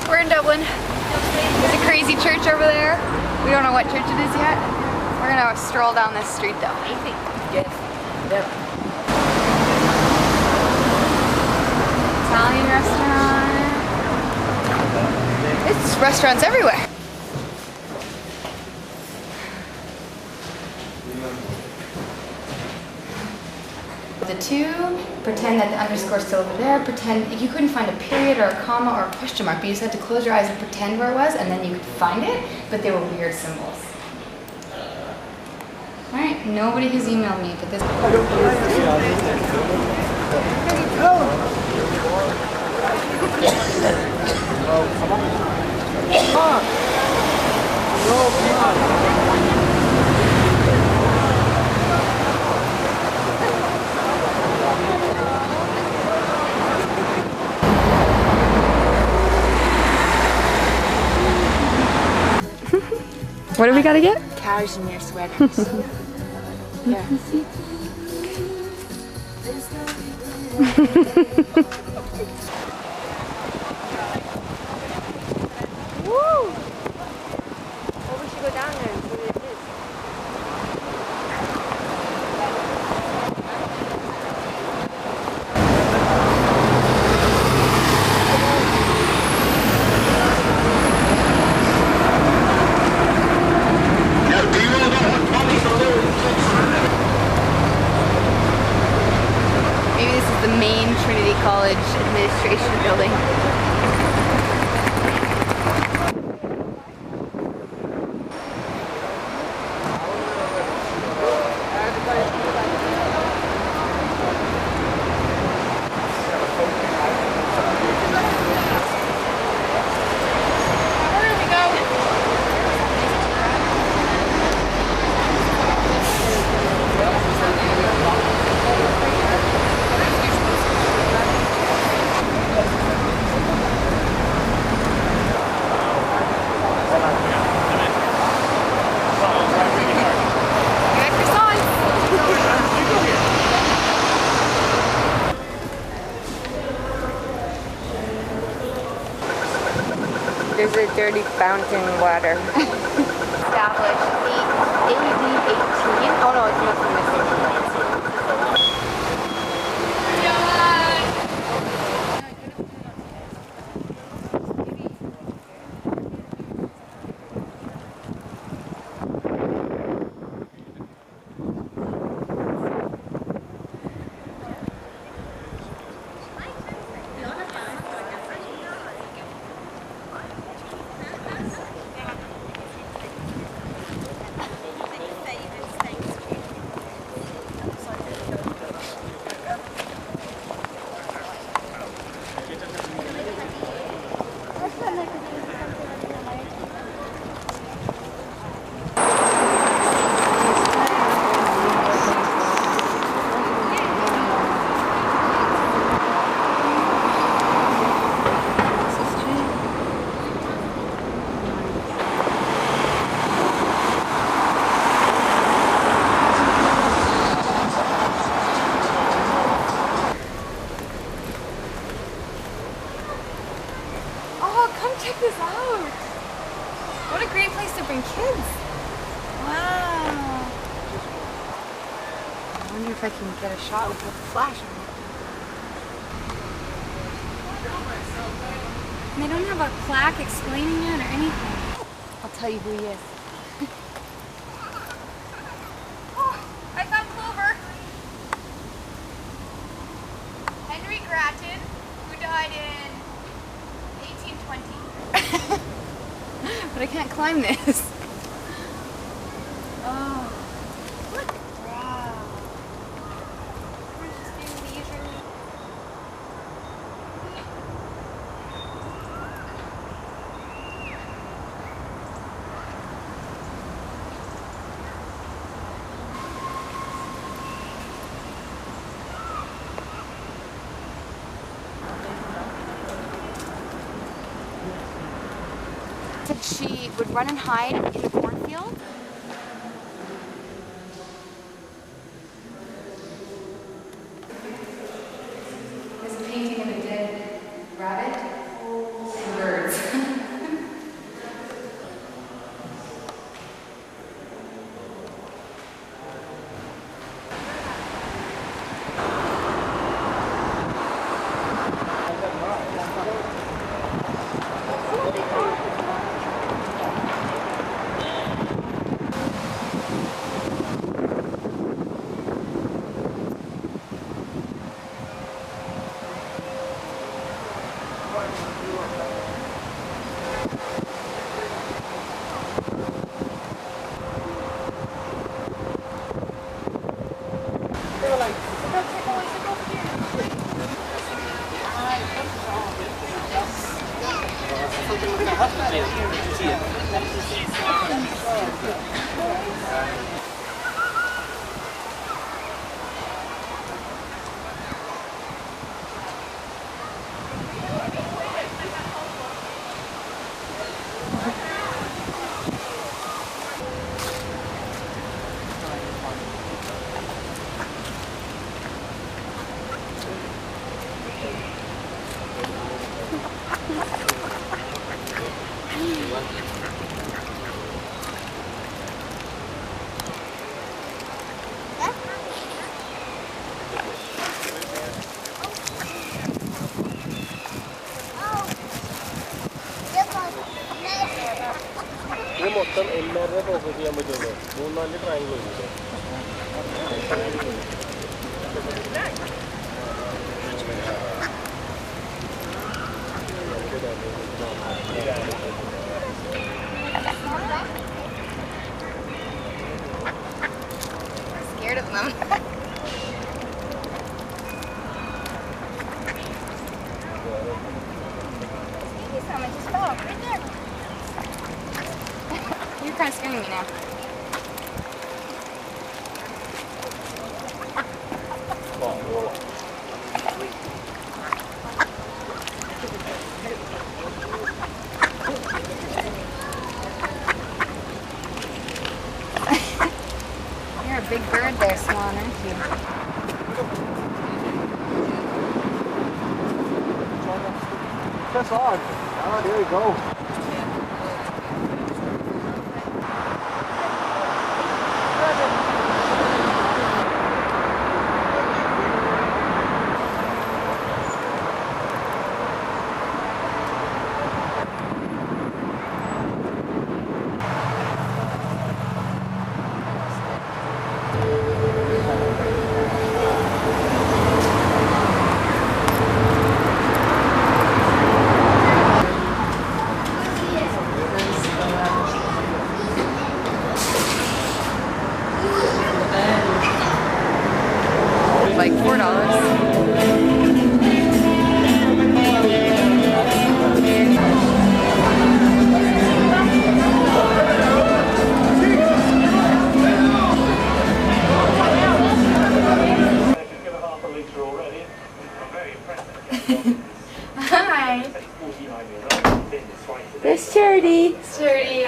We're in Dublin. There's a crazy church over there. We don't know what church it is yet. We're gonna stroll down this street though. What do you think? Yes. Yep. Italian restaurant. It's restaurants everywhere. The two, pretend that the underscore's still over there, pretend you couldn't find a period or a comma or a question mark, but you just had to close your eyes and pretend where it was, and then you could find it, but they were weird symbols. Alright, nobody has emailed me, but this... What do we gotta get? Cashmere sweaters. Yeah. Woo! Well, we should go down there and see what it is. Maybe this is the main Trinity College administration building. There's a dirty fountain water. Established AD 18. Oh no, it's not from this age. Check this out! What a great place to bring kids! Wow! I wonder if I can get a shot with the flash on it. And they don't have a plaque explaining it or anything. I'll tell you who he is. Oh, I found Clover! Henry Grattan, who died in 1820. But I can't climb this. Oh. Look. Wow. We're just doing leisurely. Said she would run and hide in the cornfield. There's a painting of a dead rabbit and birds. Bu moddan ellerde dokuzu yapacağız. Bundan bir triangle olacak. Scared of them. You're kind of scaring me now. You're a big bird there, Swan, aren't you? Press on. Ah, there you go. Like $4. Hi. There's Charity. Sturdy.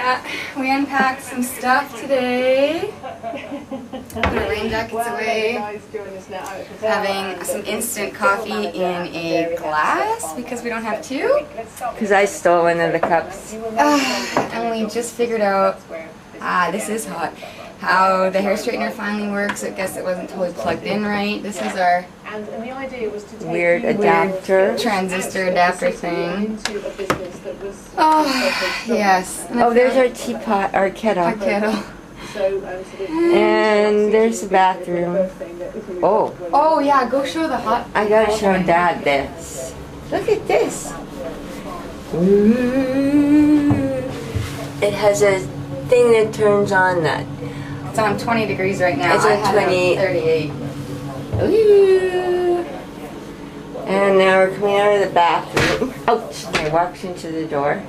We unpacked some stuff today. Put our rain jackets away. Having some instant coffee in a glass because we don't have two. Because I stole one of the cups. And we just figured out, this is hot, how the hair straightener finally works. I guess it wasn't totally plugged in right. This is our Weird adapter. transistor adapter thing. Oh, yes. Oh, there's our teapot, our kettle. Our kettle. And there's the bathroom. Oh, Oh yeah, go show the hot. I gotta show Dad this. Look at this. Ooh. It has a thing that turns on that. It's on 20 degrees right now. It's on I had it 28. 38. Ooh. And now we're coming out of the bathroom. Ouch! I walked into the door.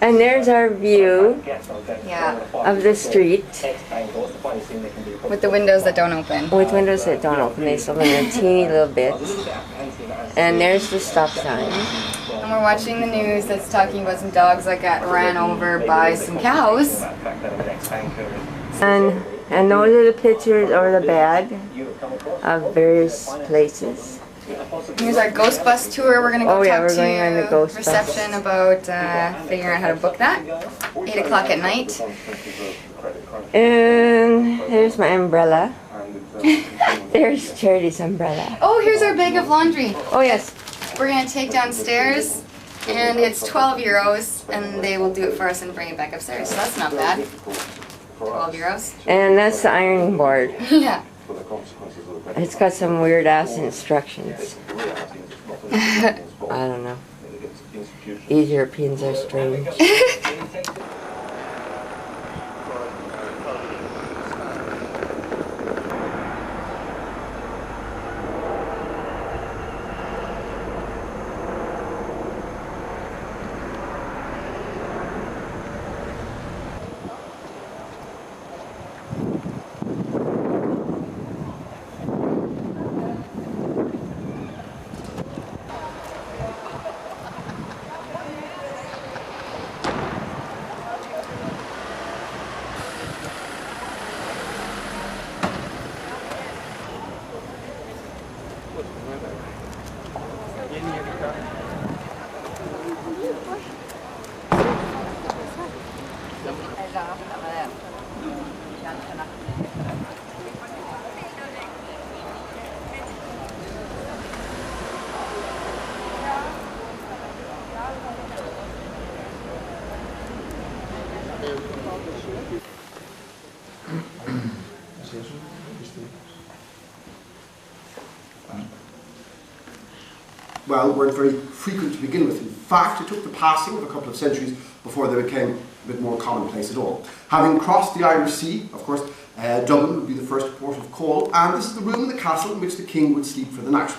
And there's our view Yeah, of the street with the windows that don't open. with windows that don't open. They open a teeny little bit. And there's the stop sign. And we're watching the news that's talking about some dogs that got ran over by some cows. And those are the pictures or the bag of various places. Here's our Ghost Bus tour. We're gonna go Oh, yeah, talk we're to going on the Ghost Bus. reception about figuring out how to book that. 8 o'clock at night. And there's my umbrella. There's Charity's umbrella. Oh, here's our bag of laundry. Oh yes. We're gonna take downstairs, and it's 12 euros, and they will do it for us and bring it back upstairs. So that's not bad. 12 euros. And that's the ironing board. Yeah. It's got some weird ass instructions. I don't know. These Europeans are strange. Well, weren't very frequent to begin with. In fact, it took the passing of a couple of centuries before they became a bit more commonplace at all. Having crossed the Irish Sea, of course, Dublin would be the first port of call, and this is the room in the castle in which the king would sleep for the night,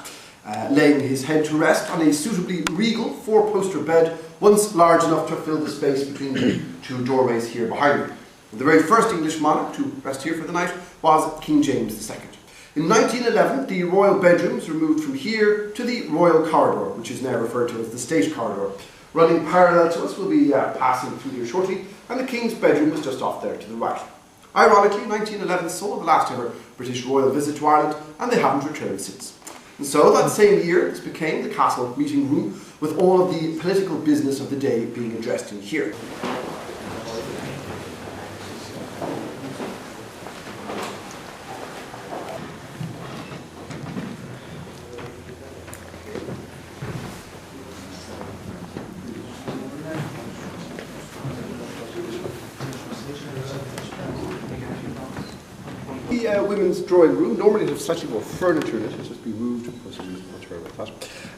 laying his head to rest on a suitably regal four-poster bed, once large enough to fill the space between the two doorways here behind me. The very first English monarch to rest here for the night was King James II. In 1911, the royal bedrooms were moved from here to the royal corridor, which is now referred to as the state corridor. Running parallel to us, we'll be passing through here shortly, and the king's bedroom was just off there to the right. Ironically, 1911 saw the last ever British royal visit to Ireland, and they haven't returned since. And so that same year, this became the castle meeting room, with all of the political business of the day being addressed in here. The women's drawing room normally has slightly more furniture in it. It's just been moved. Of course, I'm not sure about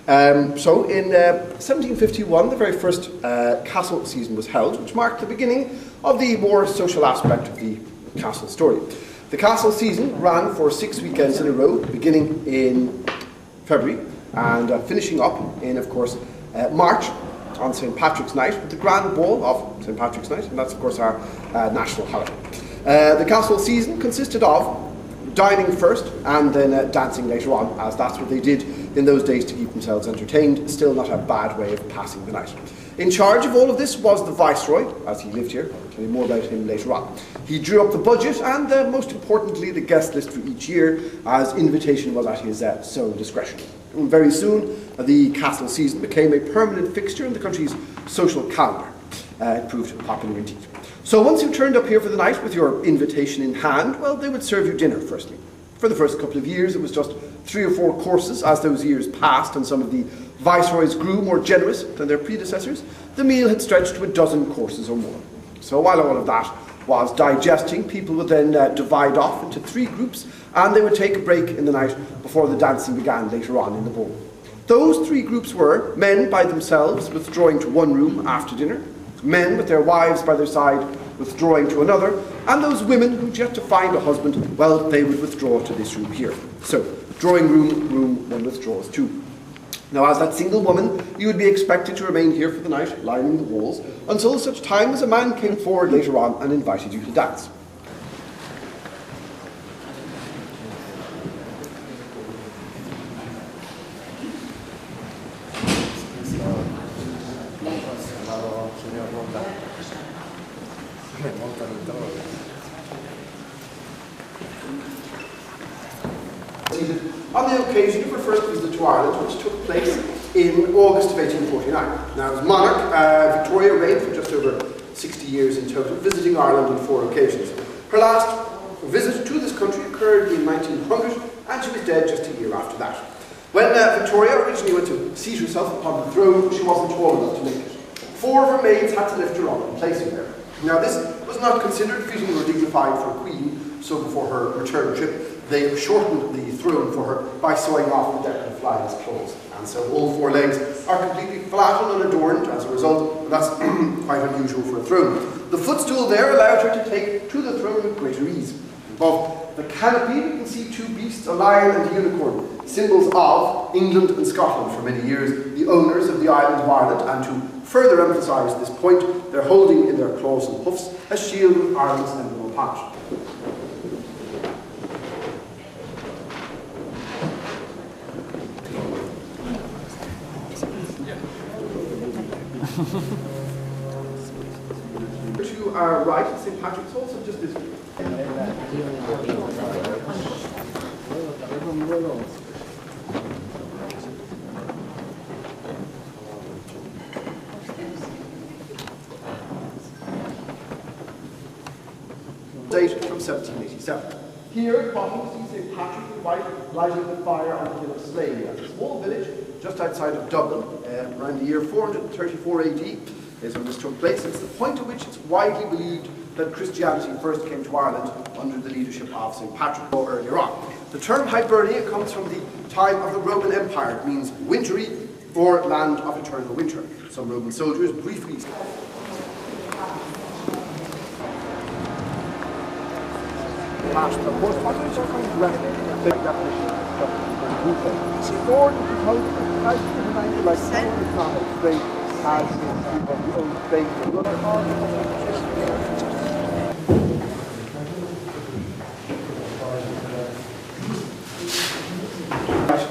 that. So in 1751, the very first castle season was held, which marked the beginning of the more social aspect of the castle story. The castle season ran for 6 weekends in a row, beginning in February and finishing up in, of course, March on St. Patrick's Night, with the grand ball of St. Patrick's Night, and that's, of course, our national holiday. The castle season consisted of dining first and then dancing later on, as that's what they did in those days to keep themselves entertained. Still not a bad way of passing the night. In charge of all of this was the Viceroy, as he lived here. I'll tell you more about him later on. He drew up the budget and, most importantly, the guest list for each year, as invitation was at his sole discretion. And very soon, the castle season became a permanent fixture in the country's social calendar. It proved popular indeed. So once you turned up here for the night with your invitation in hand, well, they would serve you dinner firstly. For the first couple of years, it was just 3 or 4 courses. As those years passed and some of the viceroys grew more generous than their predecessors, the meal had stretched to 12 courses or more. So while all of that was digesting, people would then divide off into 3 groups, and they would take a break in the night before the dancing began later on in the ball. Those 3 groups were men by themselves withdrawing to one room after dinner, men with their wives by their side withdrawing to another, and those women who'd yet to find a husband, well, they would withdraw to this room here. So, drawing room one withdraws to. Now, as that single woman, you would be expected to remain here for the night, lining the walls, until such time as a man came forward later on and invited you to dance. On the occasion of her first visit to Ireland, which took place in August of 1849. Now, as monarch, Victoria reigned for just over 60 years in total, visiting Ireland on 4 occasions. Her last visit to this country occurred in 1900, and she was dead just a year after that. When Victoria originally went to seat herself upon the throne, she wasn't tall enough to make it. 4 of her maids had to lift her up and place her there. Now, this was not considered fitting or dignified for a queen, so before her return trip, they shortened the throne for her by sewing off the decorative flags clothes. And so all 4 legs are completely flat and unadorned as a result, and that's quite unusual for a throne. The footstool there allowed her to take to the throne with greater ease. Above the canopy, you can see 2 beasts, a lion and a unicorn, symbols of England and Scotland for many years, the owners of the island of Ireland, and to further emphasise this point, they're holding in their claws and hoofs a shield with Ireland's emblem upon it. To our right, St. Patrick's, also just this. date from 1787. Here at the bottom, you see St. Patrick the White lighting the fire on the hill of Slane. That's a small village just outside of Dublin, around the year 434 AD is when this took place. It's the point at which it's widely believed that Christianity first came to Ireland under the leadership of St. Patrick, or earlier on. The term Hibernia comes from the time of the Roman Empire. It means wintry, or land of eternal winter. Some Roman soldiers briefly...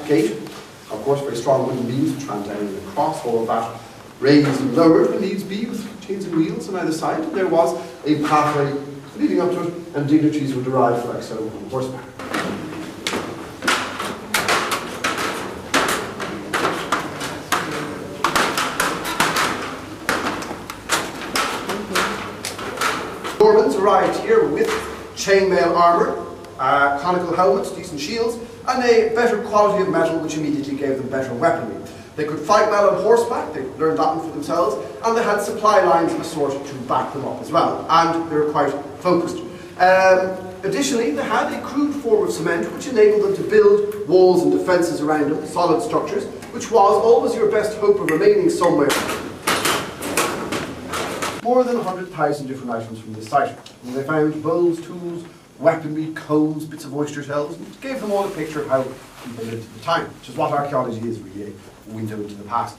Gate, of course, very strong wooden beams which ran down in the cross, all of that raised and lowered when needs be with chains and wheels on either side. And there was a pathway leading up to it, and dignitaries would arrive like so on horseback. Normans arrived here with chainmail armour, conical helmets, decent shields, and a better quality of metal which immediately gave them better weaponry. They could fight well on horseback, they learned that one for themselves, and they had supply lines of a sort to back them up as well, and they were quite focused. Additionally, they had a crude form of cement which enabled them to build walls and defences around them, solid structures, which was always your best hope of remaining somewhere. More than 100,000 different items from this site. And they found bowls, tools, weaponry, combs, bits of oyster shells, and it gave them all a picture of how people lived at the time, which is what archaeology is really, a window into the past.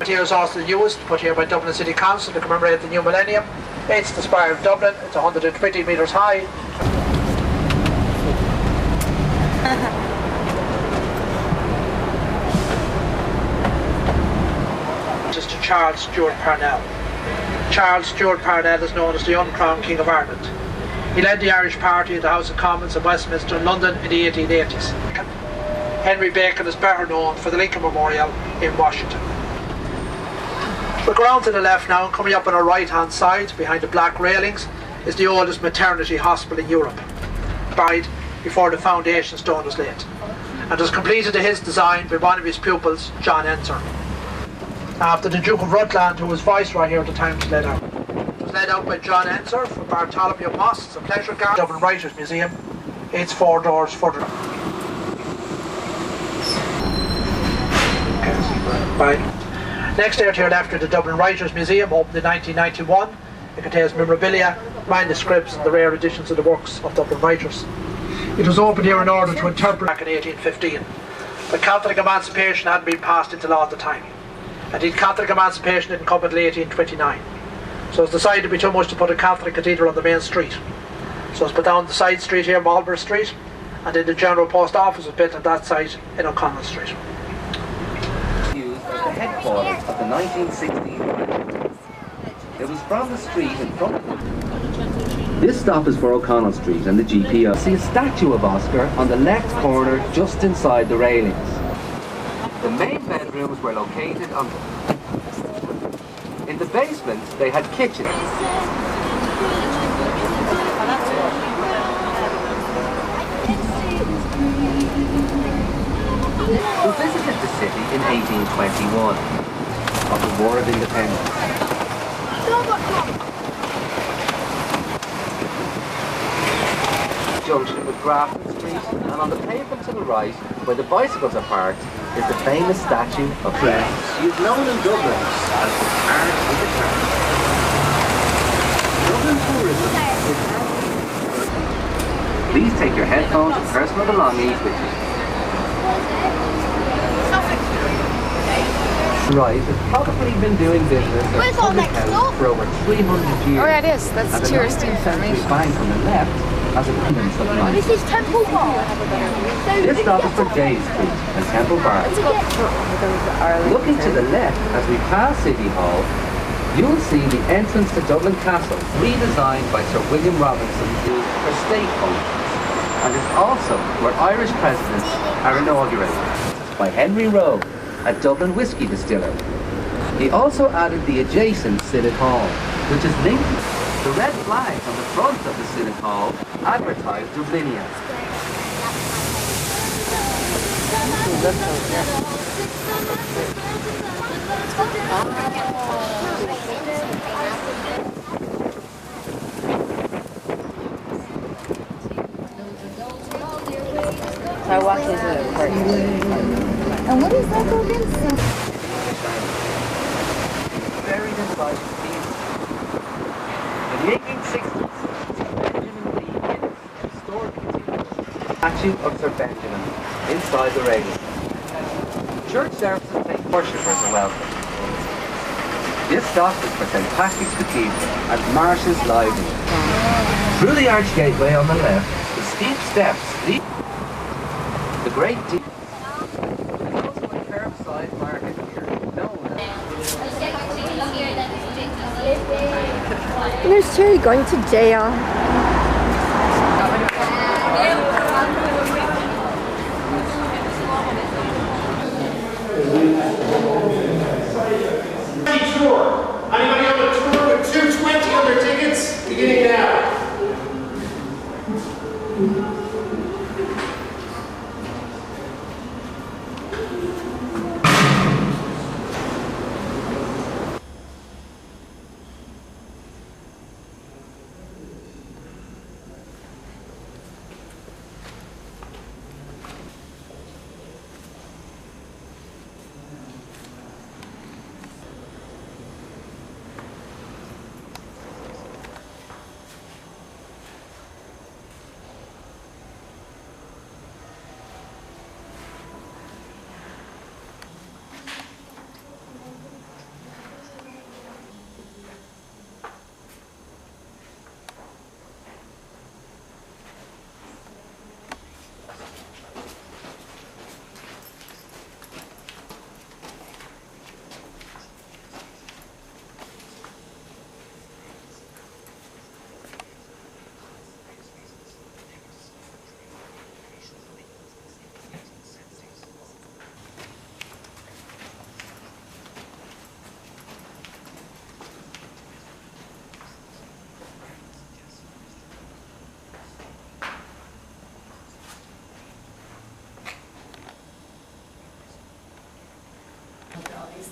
Here is also used, put here by Dublin City Council to commemorate the new millennium. It's the Spire of Dublin, it's 120 metres high. Just to Charles Stuart Parnell. Charles Stuart Parnell is known as the uncrowned King of Ireland. He led the Irish Party in the House of Commons in Westminster in London in the 1880s. Henry Bacon is better known for the Lincoln Memorial in Washington. We'll go round to the left now, and coming up on our right hand side behind the black railings is the oldest maternity hospital in Europe, buried before the foundation stone was laid, and was completed to his design by one of his pupils, John Ensor, after the Duke of Rutland, who was viceroy here at the time, was laid out. It was laid out by John Ensor for Bartholomew Moss. It's a pleasure garden. Dublin Writers Museum. It's 4 doors further. Bye. Next out here left are the Dublin Writers Museum, opened in 1991. It contains memorabilia, manuscripts and the rare editions of the works of Dublin writers. It was opened here in order to interpret back in 1815. But Catholic emancipation hadn't been passed into law at the time. Indeed, Catholic emancipation didn't come until 1829. So it was decided to be too much to put a Catholic cathedral on the main street. So it was put down the side street here, Marlborough Street, and then the General Post Office was built on that site in O'Connell Street. The headquarters of the 1916 Regiment. It was from the street in front of them. This stop is for O'Connell Street and the GPO. See a statue of Oscar on the left corner just inside the railings. The main bedrooms were located on in the basement they had kitchens. Who visited the city in 1821 of the War of Independence. Junction with Grafton Street, and on the pavement to the right, where the bicycles are parked, is the famous statue of Christ. She is known in Dublin as the Art of the Town. Dublin tourism is... Please take your headphones and personal belongings with you. Right, has probably been doing business as public house for over 300 years. Oh yeah, it is. That's touristy information. We find from the left as a remnant of life. This is Temple Bar. This stop is for Jay Street and Temple Bar. Looking to the left as we pass City Hall, You'll see the entrance to Dublin Castle, redesigned by Sir William Robinson, used for state functions, and is also where Irish presidents are inaugurated, by Henry Rowe, a Dublin whisky distiller. He also added the adjacent Synod Hall, which is linked. The red flags on the front of the Synod Hall advertise Dublinia. So I walked into the park. And what is that again? Buried inside the field. In the 1860s, Benjamin Lee Guinness restored the cathedral. Statue of Sir Benjamin inside the railing. Church services take worshippers are welcome. This stop is for St Patrick's Cathedral and Marsh's Library. Through the arch gateway on the left, the steep steps lead the Great Deep. There's also a curbside market here, known as There's Terry going to jail. Tour. Anybody on a tour with 220 on their tickets? Beginning now.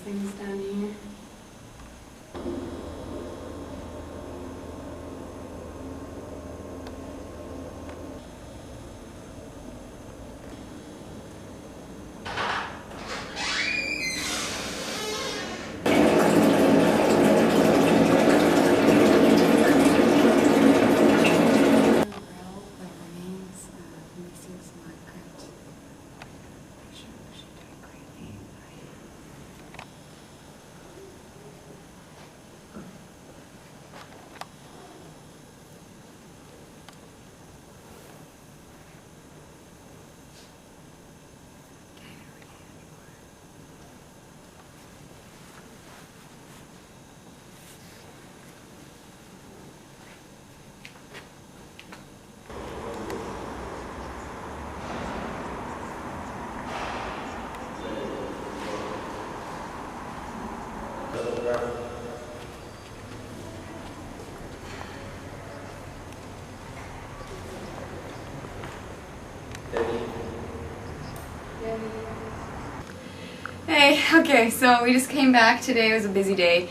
Things down here. Hey, okay, so we just came back today. It was a busy day.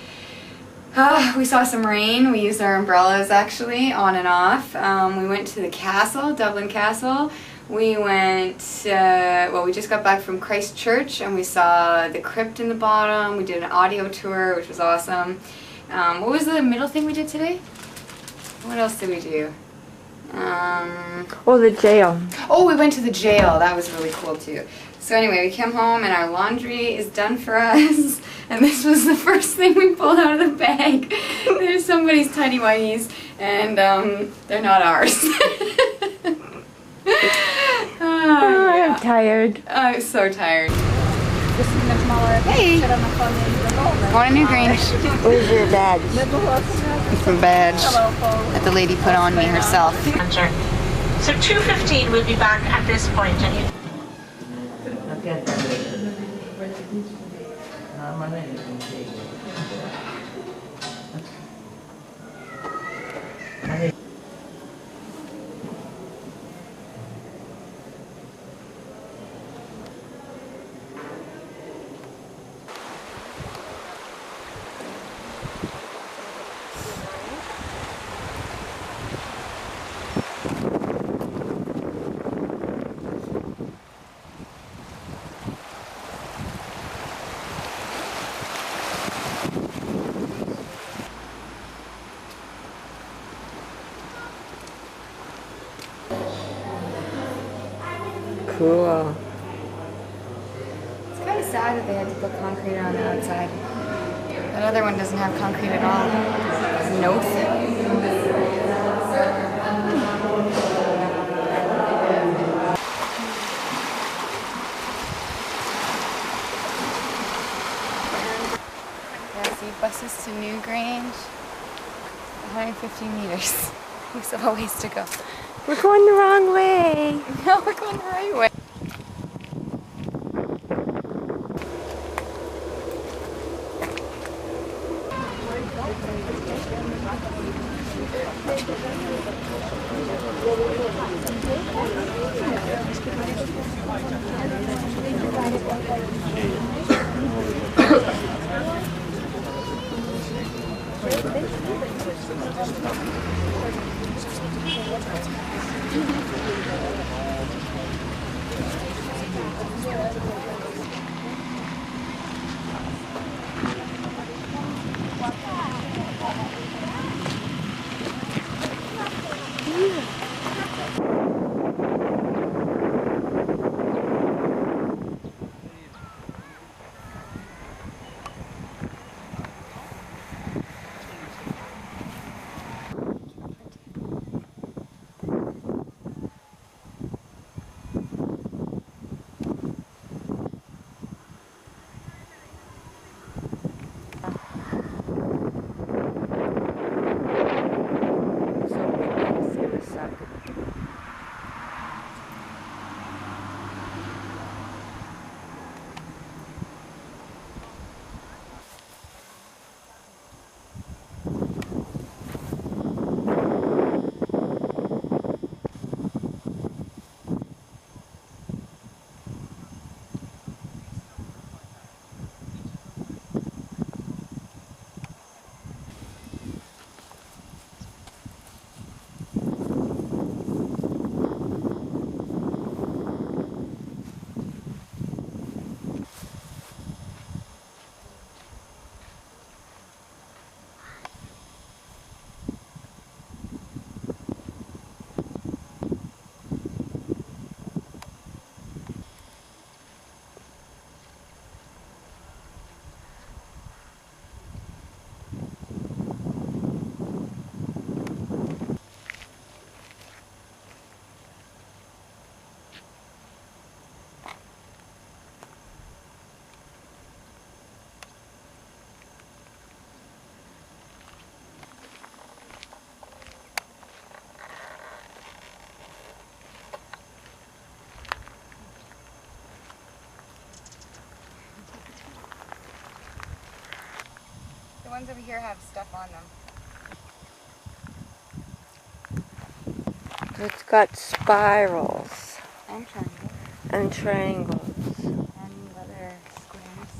We saw some rain. We used our umbrellas actually, on and off. We went to the castle, Dublin Castle. We went, we just got back from Christchurch and we saw the crypt in the bottom. We did an audio tour, which was awesome. What was the middle thing we did today? What else did we do? Oh, the jail. Oh, we went to the jail. That was really cool too. So anyway, we came home and our laundry is done for us. And this was the first thing we pulled out of the bag. There's somebody's tidy whities and they're not ours. I'm tired. I'm so tired. Hey! Want a new Grange? Where's your badge? It's a badge that the lady put on me herself. So 2:15 we'll be back at this point. Cool. It's kind of sad that they had to put concrete on the outside. That other one doesn't have concrete at all. Nope. Yeah, see, buses to New Grange, 150 meters. We still have a ways to go. We're going the wrong way. No, we're going the right way. The ones over here have stuff on them. It's got spirals And triangles. and triangles. And leather squares.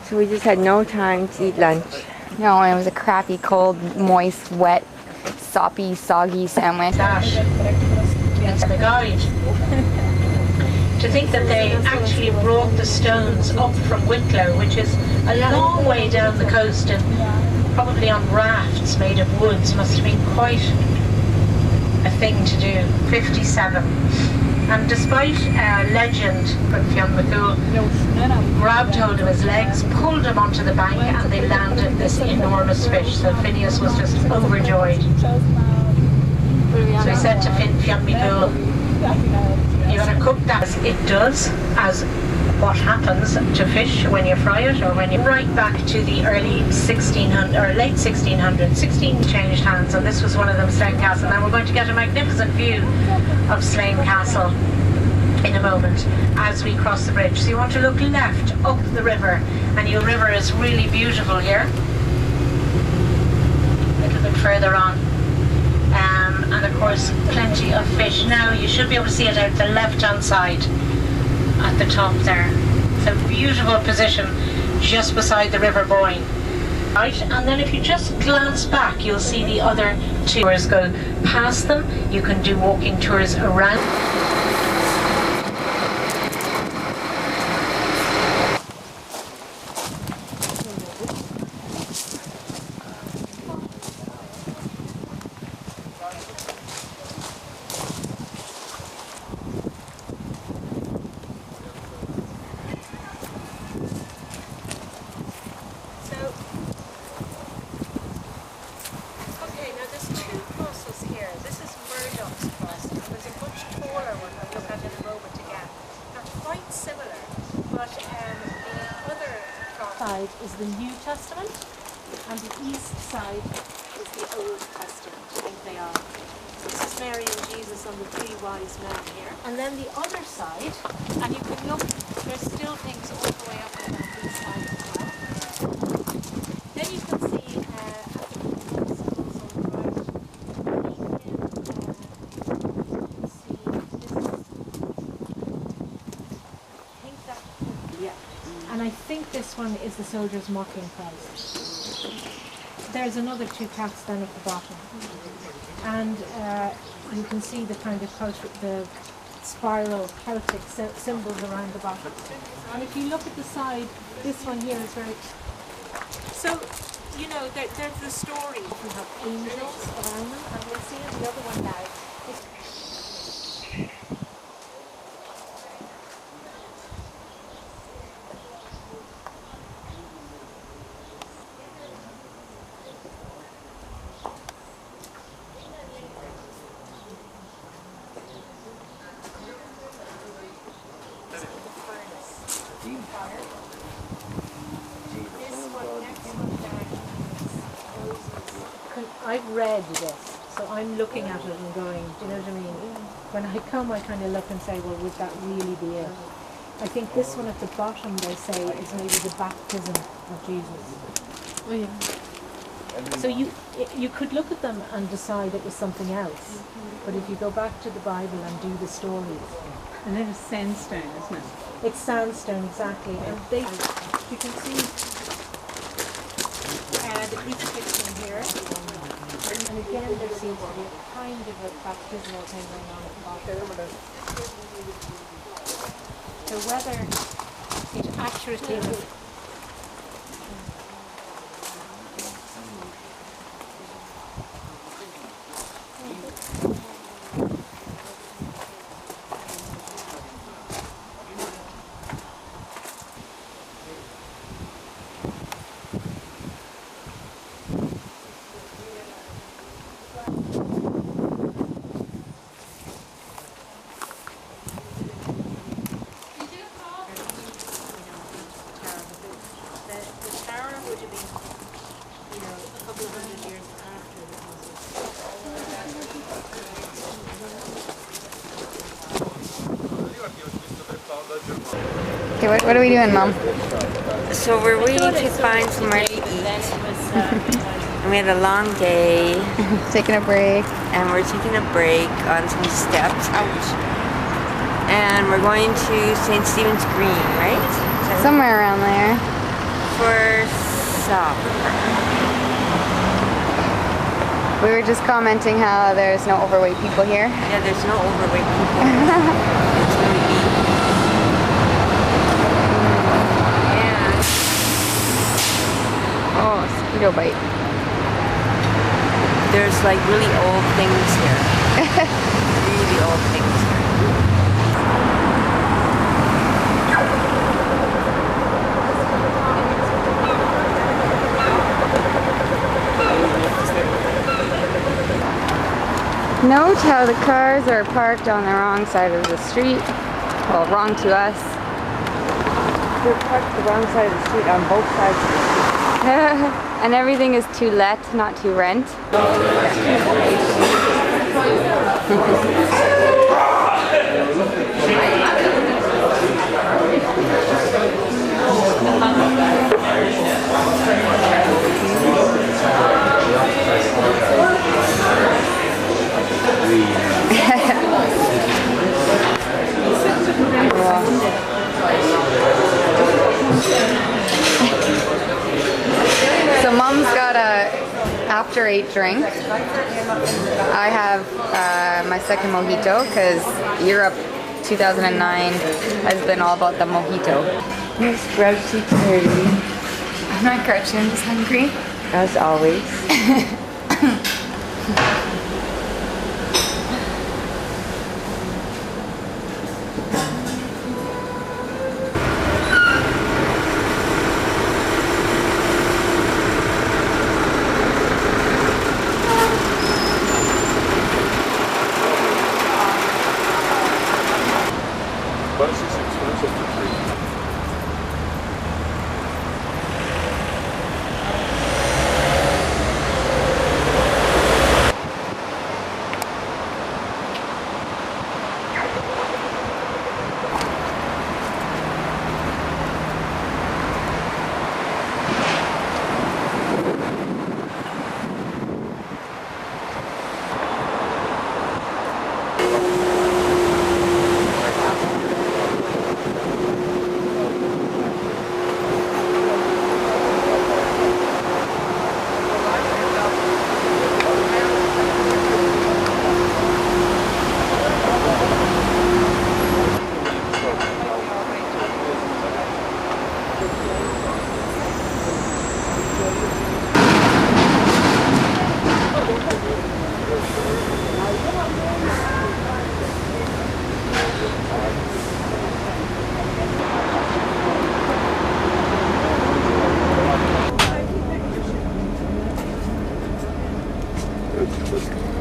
So we just had no time to eat lunch. No, and it was a crappy, cold, moist, wet, soppy, soggy sandwich. That. It's the guide. To think that they actually brought the stones up from Wicklow, which is a long way down the coast, and probably on rafts made of woods, must have been quite a thing to do. 57. And despite legend, Fionn McCool grabbed hold of his legs, pulled him onto the bank, and they landed this enormous fish. So Phineas was just overjoyed. So he said to Fionn McCool, "You better cook that." It does, as what happens to fish when you fry it, or when you right back to the early 1600 or late 1600s. 16 changed hands, and this was one of them, Slane Castle. Now we're going to get a magnificent view of Slane Castle in a moment as we cross the bridge. So you want to look left up the river, and your river is really beautiful here. A little bit further on. And of course plenty of fish. Now you should be able to see it out the left hand side at the top there. It's a beautiful position just beside the River Boyne. Right, and then if you just glance back, you'll see the other tours go past them. You can do walking tours around. Is the New Testament, and the east side is the Old Testament. I think they are. So this is Mary and Jesus and the three wise men here. And then the other side, and you can look, there's still things all the way up on that east side as well. Then you can see at the and I think this one is the soldier's mocking Christ. There's another two cats down at the bottom. And you can see the kind of the spiral Celtic symbols around the bottom. And if you look at the side, this one here is very... So, you know, there's the story. You have angels around them, and we'll see the other one now. I've read this, so I'm looking at it and going, do you know what I mean? When I come, I kind of look and say, well, would that really be it? I think this one at the bottom, they say, is maybe the baptism of Jesus. Oh, yeah. So you could look at them and decide it was something else, but if you go back to the Bible and do the stories. And then it's sandstone, isn't it? It's sandstone, exactly. And they, you can see the crucifixion here. And again, there seems to be a kind of a baptismal thing going on at the bottom. So whether it accurately... Okay, what are we doing, Mom? So we're waiting to find somewhere to eat. And we had a long day. Taking a break. And we're taking a break on some steps. Ouch. And we're going to St. Stephen's Green, right? Somewhere around there. For supper. We were just commenting how there's no overweight people here. Yeah, there's no overweight people. It's really mosquito bite. There's like really old things here. Really old things here. Note how the cars are parked on the wrong side of the street. Well, wrong to us. They're parked the wrong side of the street on both sides of the street. And everything is to let, not to rent. So Mom's got a after 8 drink. I have my second mojito because Europe 2009 has been all about the mojito. Miss Grouchy Curly. I'm not grouchy, I'm just hungry. As always. But it's expensive to treat.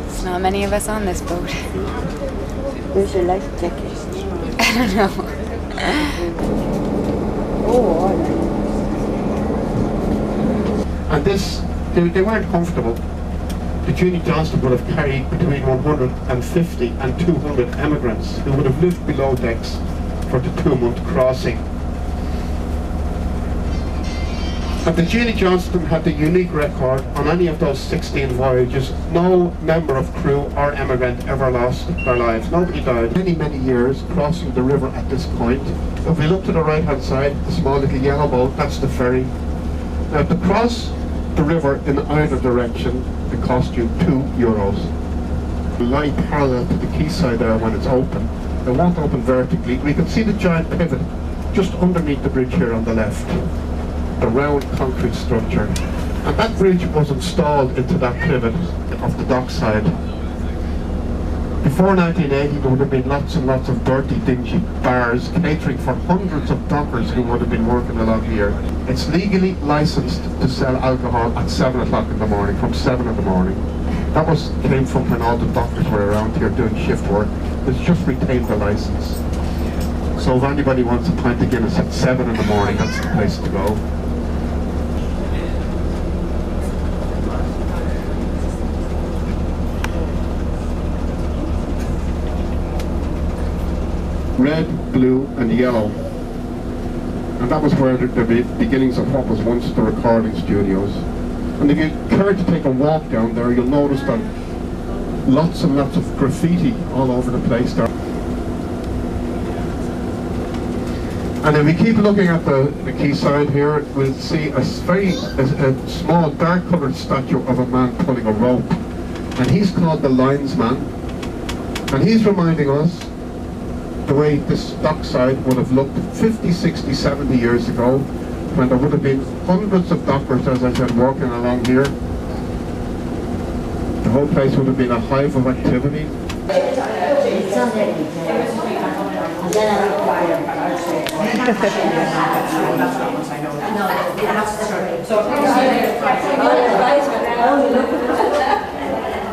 There's not many of us on this boat. Where's your life jacket? I don't know. Oh, And this, they weren't comfortable. The Junie Johnston would have carried between 150 and 200 emigrants who would have lived below decks for the 2-month crossing. And the Junie Johnston had the unique record on any of those 16 voyages. No member of crew or emigrant ever lost their lives. Nobody died. Many, many years crossing the river at this point. If we look to the right hand side, the small little yellow boat, that's the ferry. Now to cross the river in either direction, it cost you €2. Lie parallel to the quayside there when it's open. It won't open vertically. We can see the giant pivot just underneath the bridge here on the left. The round concrete structure. And that bridge was installed into that pivot of the dockside. Before 1980 there would have been lots and lots of dirty, dingy bars catering for hundreds of dockers who would have been working along here. It's legally licensed to sell alcohol at 7 o'clock in the morning, from 7 in the morning. That came from when all the dockers were around here doing shift work. It's just retained the license. So if anybody wants a pint of Guinness at 7 in the morning, that's the place to go. Red, blue and yellow. And that was where the beginnings of what was once the recording studios. And if you care to take a walk down there, you'll notice that lots and lots of graffiti all over the place there. And if we keep looking at the quayside here, we'll see a small dark coloured statue of a man pulling a rope. And he's called the linesman. And he's reminding us the way this dockside would have looked 50, 60, 70 years ago. when there would have been hundreds of doctors, as I said, working along here. The whole place would have been a hive of activity.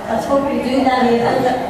Let's hope you do that.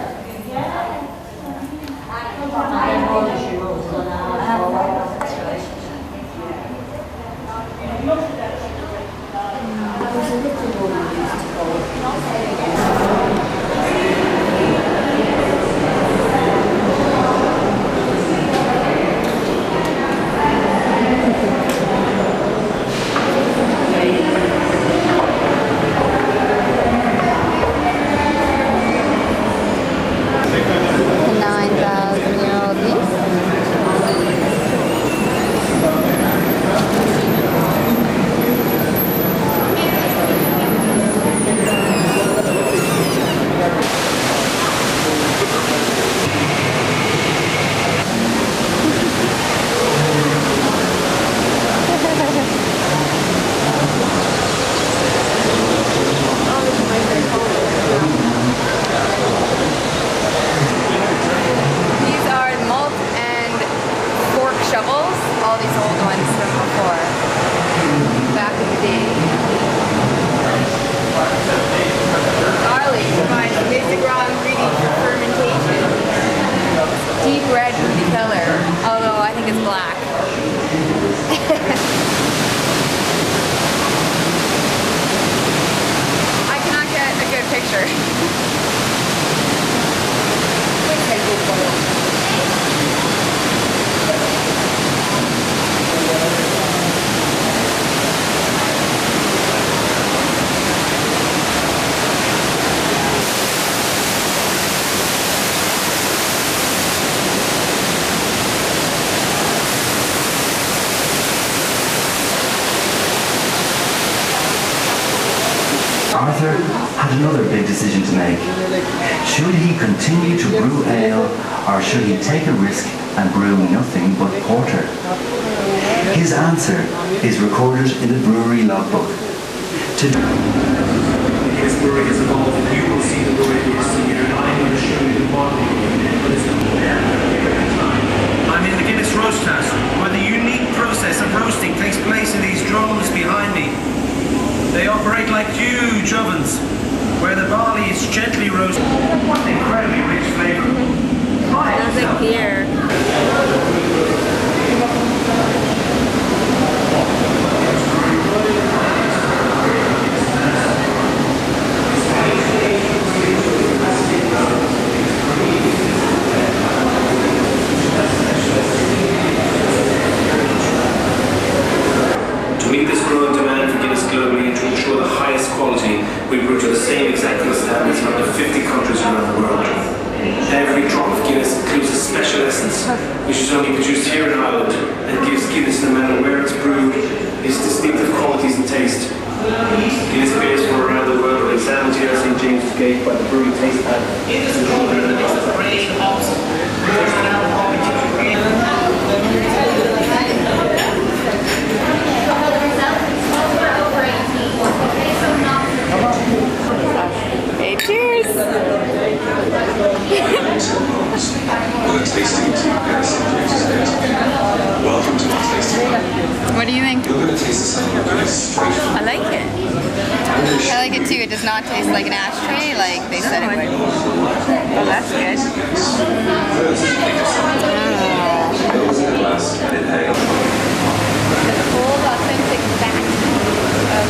Arthur had another big decision to make. Should he continue to brew ale, or should he take a risk and brew nothing but porter? His answer is recorded in the brewery logbook. His brewery has evolved, and you will see the brewery here, and I'm going to show you the bottling unit, but it's not there. I'm in the Guinness Roast House, where the unique process of roasting takes place in these drums behind me. They operate like huge ovens, where the barley is gently roasted. What an incredibly rich flavor. Sounds like beer. To meet this growing demand for Guinness globally and to ensure the highest quality, we brew to the same exacting standards in up to 50 countries around the world. Every drop of Guinness includes a special essence, which is only produced here in Ireland and gives Guinness, no matter where it's brewed, its distinctive qualities and taste. Guinness beers from around the world are examined here at St. James's Gate by the Brewery Taste Pad. Guinness is called the grain hops. Hey, cheers! Welcome to our tasting. What do you think? You're going to taste something good straight from I like it. I like it too. It does not taste like an ashtray like they said it would. Oh, that's good. The cold, authentic fact of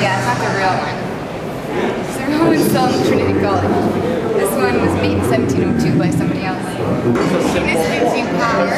yeah, it's not the real one. So the real one's still in Trinity College. This one was made in 1702 by somebody else. This gives you power.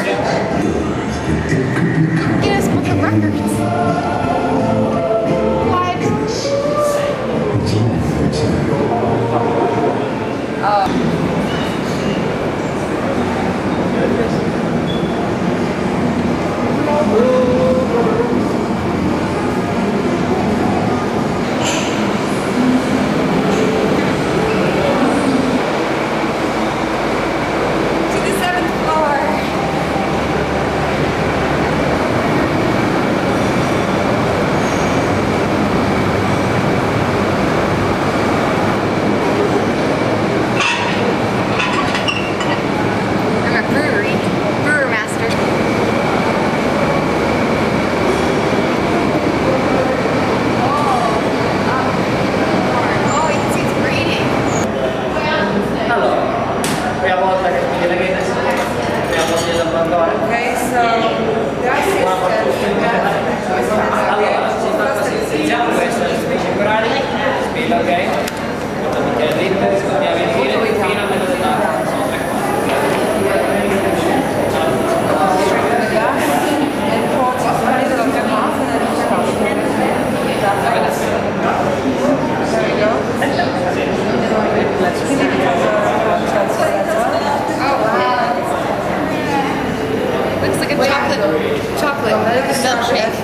milkshake.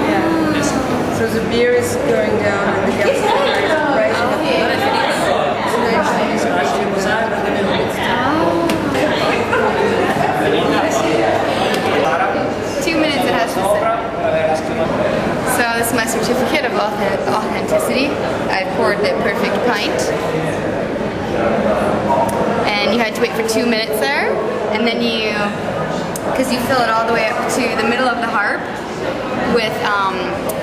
Yeah. So the beer is going down and the gas is rising up. It has to sit. So this is my certificate of authenticity. I poured the perfect pint. And you had to wait for 2 minutes there. And then because you fill it all the way up to the middle of the harp with,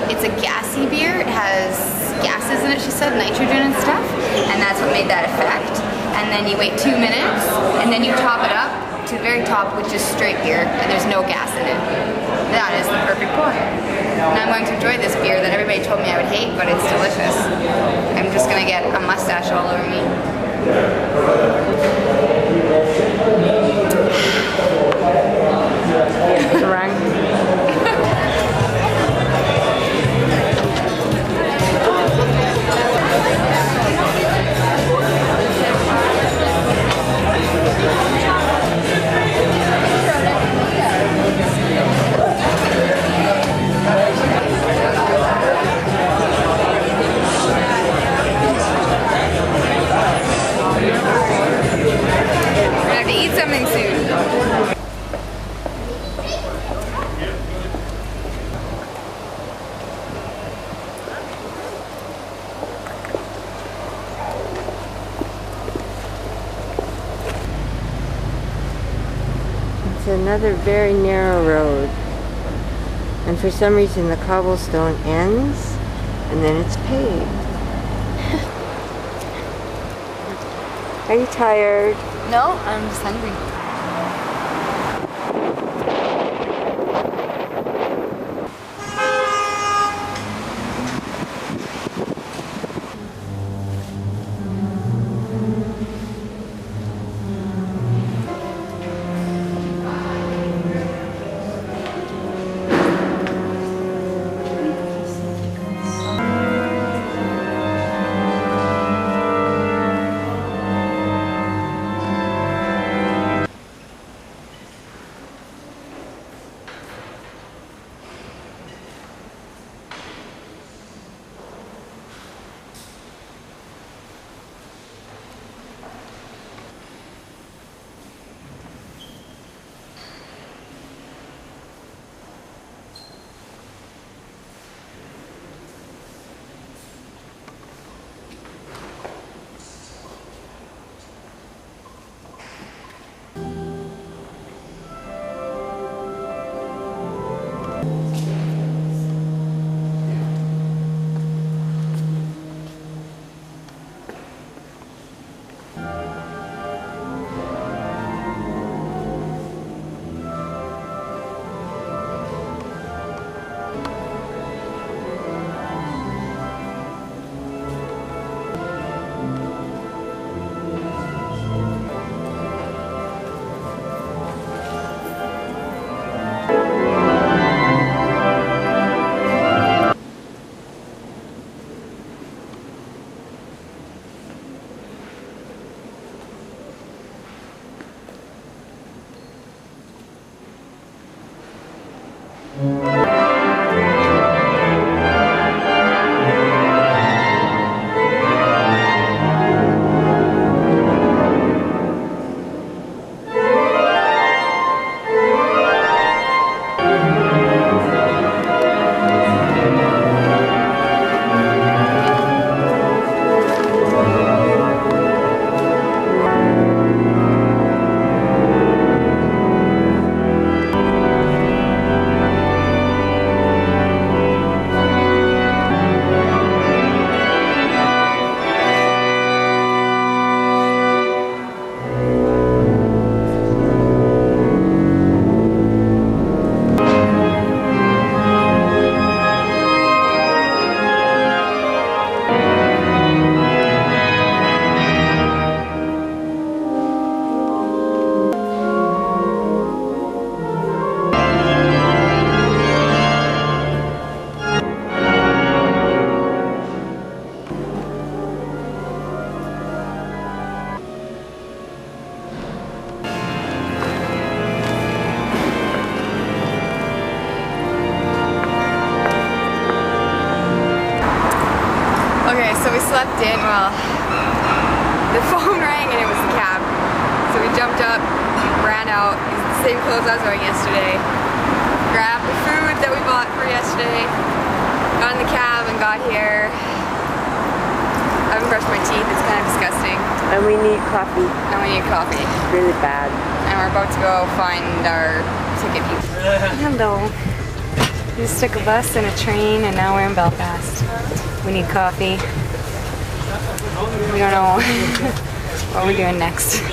it's a gassy beer. It has gases in it, she said, nitrogen and stuff. And that's what made that effect. And then you wait 2 minutes, and then you top it up to the very top with just straight beer, and there's no gas in it. That is the perfect pour. And I'm going to enjoy this beer that everybody told me I would hate, but it's delicious. I'm just going to get a mustache all over me. It's another very narrow road, and for some reason the cobblestone ends and then it's paved. Are you tired? No, I'm just hungry. slept in. Well, the phone rang and it was the cab. So we jumped up, ran out, used the same clothes I was wearing yesterday, grabbed the food that we bought for yesterday, got in the cab and got here. I haven't brushed my teeth, it's kind of disgusting. And we need coffee. And we need coffee. Really bad. And we're about to go find our ticket. Hello. We just took a bus and a train and now we're in Belfast. We need coffee. We don't know what we're doing next. You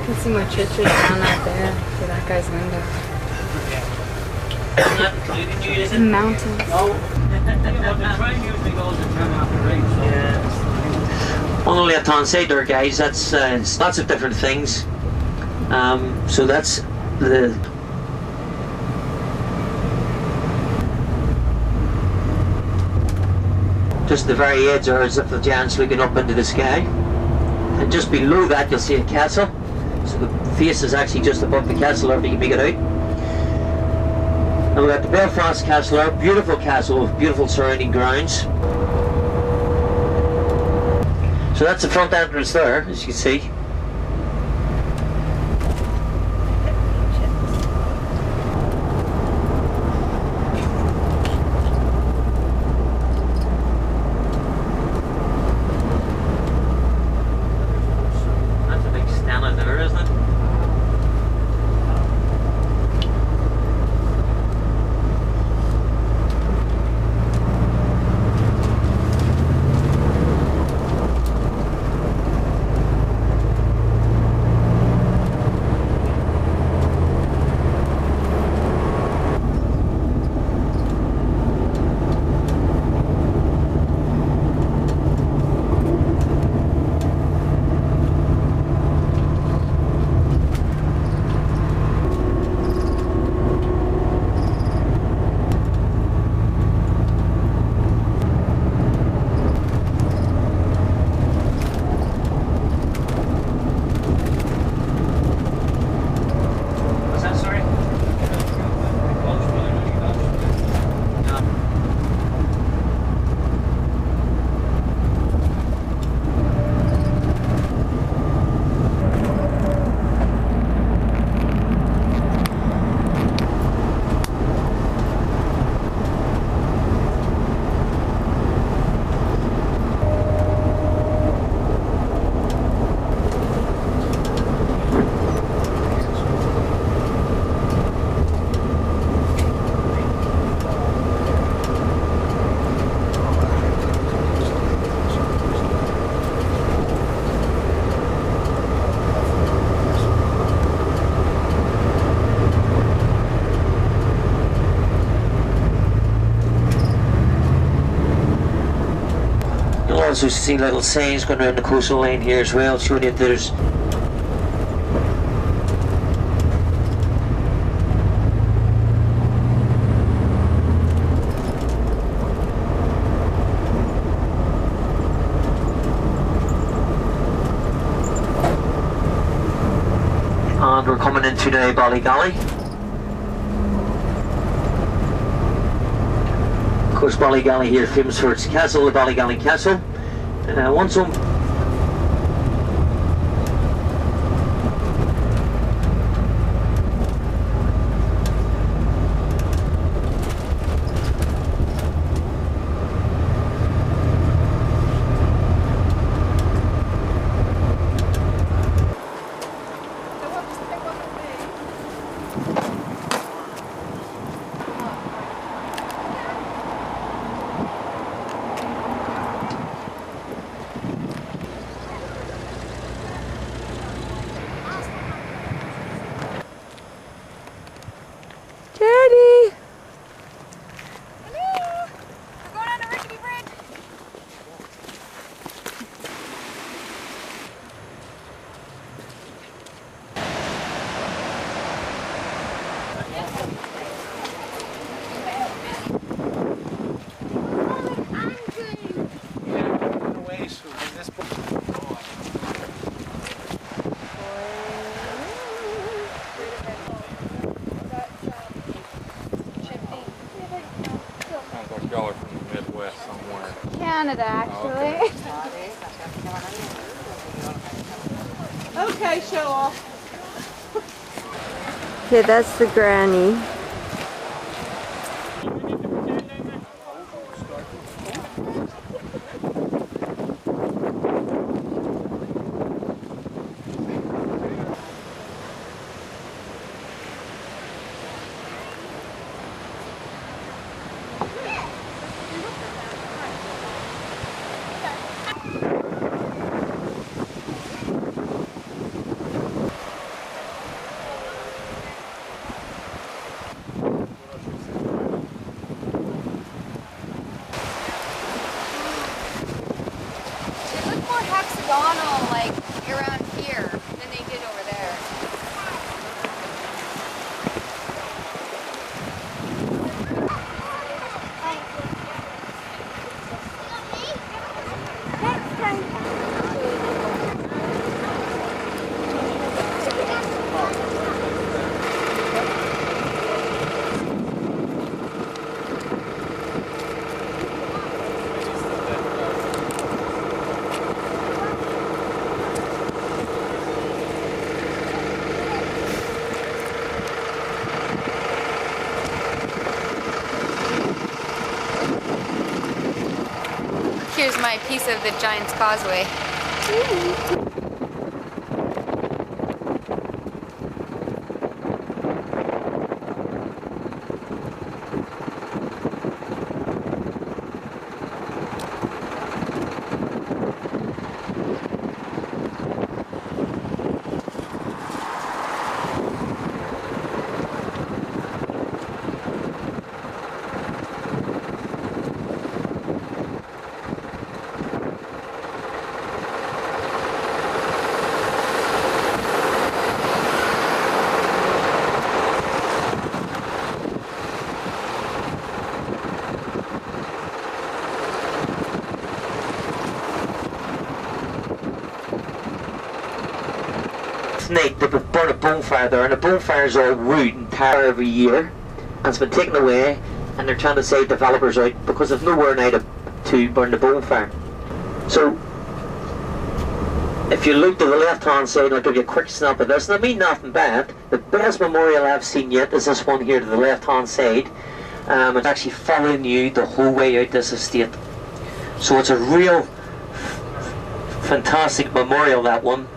can see more churches down out there through that guy's window. The mountains. Only a ton say there, guys. That's lots of different things. So that's the. Just the very edge are as if the giant's looking up into the sky. And just below that you'll see a castle. So the face is actually just above the castle, if you can make it out. And we've got the Belfast Castle there, beautiful castle with beautiful surrounding grounds. So that's the front entrance there, as you can see. That's a big stand there, isn't it? Also see little signs going around the coastal line here as well, showing you that there's and we're coming into the Ballygally. Of course, Ballygally here famous for its castle, the Ballygally Castle. Once on Canada, actually. Okay, show off. Okay, that's the granny. Hexagonal, like around here, than they did over there. Here's my piece of the Giant's Causeway. Snake, they burn a bonfire there, and the bonfires are wood and tar every year, and it's been taken away, and they're trying to save developers out because there's nowhere now to burn the bonfire. So, if you look to the left hand side, I'll give you a quick snap of this, and I mean nothing bad. The best memorial I've seen yet is this one here to the left hand side. It's actually following you the whole way out this estate. So it's a real fantastic memorial, that one.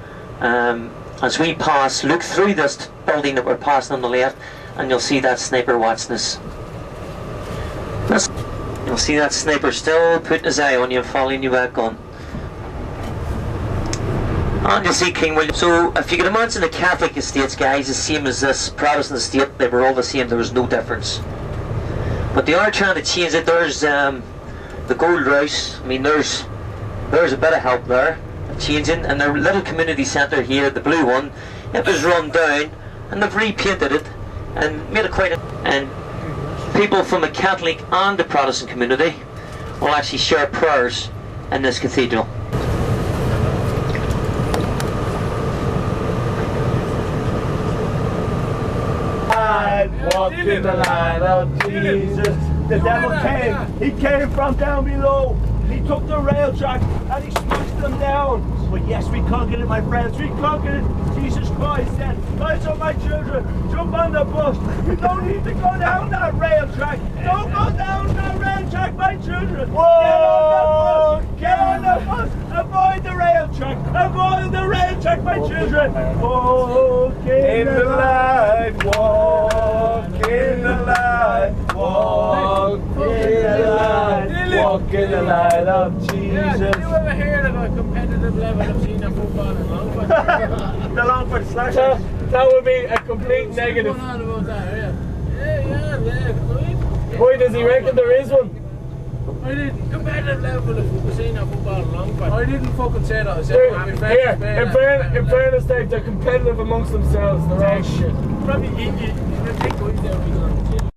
As we pass, look through this building that we're passing on the left, and you'll see that sniper watching us. You'll see that sniper still putting his eye on you and following you back on. And you'll see King William. So if you can imagine the Catholic estates, guys, the same as this Protestant estate, they were all the same, there was no difference. But they are trying to change it. There's the Gold Rouse. I mean, there's a bit of help there. Changing, and their little community centre here, the blue one, it was run down, and they've repainted it and made it quite and people from the Catholic and the Protestant community will actually share prayers in this cathedral. Walk in the light of Jesus. The devil came. He came from down below. He took the rail track and he smashed them down. But yes, we conquered it, my friends. We conquered it. Jesus Christ said, "Rise up, my children. Jump on the bus. You don't need to go down that rail track. Don't go down that rail track, my children. Whoa! Get on the bus. Avoid the rail track. Avoid the rail track, my children. Walk in the light. Walk in the light. Walk in the light. Walk in the light of Jesus." Yeah, did you ever hear of a competitive level of senior football in Longford? The Longford Slashers. That would be a complete negative. What's going on about that, yeah. Why does he reckon there is one? I didn't. Competitive level of senior football in Longford. I didn't fucking say that. I said in fairness, Dave, they're competitive amongst themselves. They're all shit. Probably you think there would be